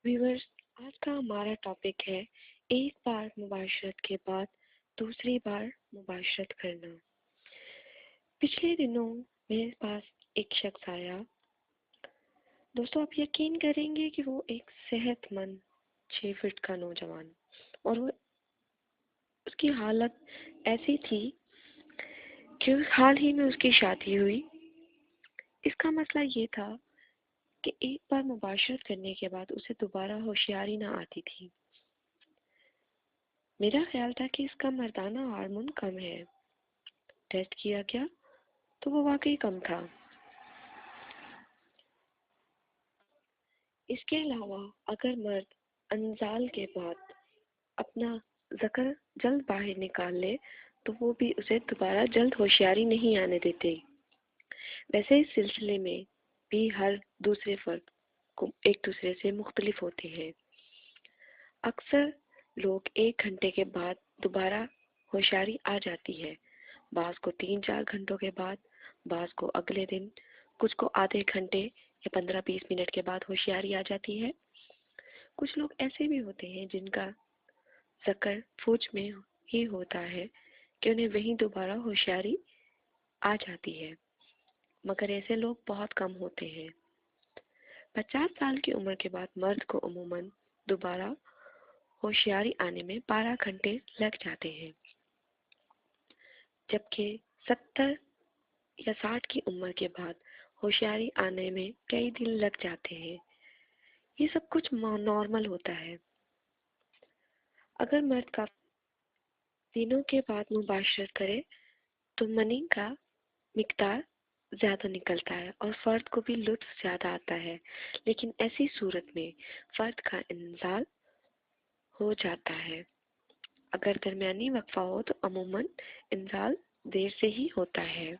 Viewers, آج کا ہمارا ٹاپک ہے ایک بار مباشرت کے بعد دوسری بار مباشرت کرنا۔ پچھلے دنوں میرے پاس ایک شخص آیا۔ دوستو، آپ یقین کریں گے کہ وہ ایک صحت مند 6 فٹ کا نوجوان، اور وہ اس کی حالت ایسی تھی کہ حال ہی میں اس کی شادی ہوئی۔ اس کا مسئلہ یہ تھا کہ ایک بار مباشرت کرنے کے بعد اسے دوبارہ ہوشیاری نہ آتی تھی۔ میرا خیال تھا کہ اس کا مردانہ ہارمون کم ہے۔ ٹیسٹ کیا گیا تو وہ واقعی کم تھا۔ اس کے علاوہ اگر مرد انزال کے بعد اپنا ذکر جلد باہر نکال لے تو وہ بھی اسے دوبارہ جلد ہوشیاری نہیں آنے دیتے۔ ویسے اس سلسلے میں بھی ہر دوسرے فرد کو ایک دوسرے سے مختلف ہوتے ہیں۔ اکثر لوگ 1 گھنٹے کے بعد دوبارہ ہوشیاری آ جاتی ہے، بعض کو 3-4 گھنٹوں کے بعد، بعض کو اگلے دن، کچھ کو آدھے گھنٹے یا 15-20 منٹ کے بعد ہوشیاری آ جاتی ہے۔ کچھ لوگ ایسے بھی ہوتے ہیں جن کا ذکر فوج میں ہی ہوتا ہے کہ انہیں وہیں دوبارہ ہوشیاری آ جاتی ہے، مگر ایسے لوگ بہت کم ہوتے ہیں۔ 50 سال کی عمر کے بعد مرد کو عموماً دوبارہ ہوشیاری آنے میں 12 گھنٹے لگ جاتے ہیں، جبکہ 70 یا 60 کی عمر کے بعد ہوشیاری آنے میں کئی دن لگ جاتے ہیں۔ یہ سب کچھ نارمل ہوتا ہے۔ اگر مرد کا دنوں کے بعد مباشرت کرے تو منی کا مقدار زیادہ نکلتا ہے اور فرد کو بھی لطف زیادہ آتا ہے، لیکن ایسی صورت میں فرد کا انزال ہو جاتا ہے۔ اگر درمیانی وقفہ ہو تو عموماً انزال دیر سے ہی ہوتا ہے۔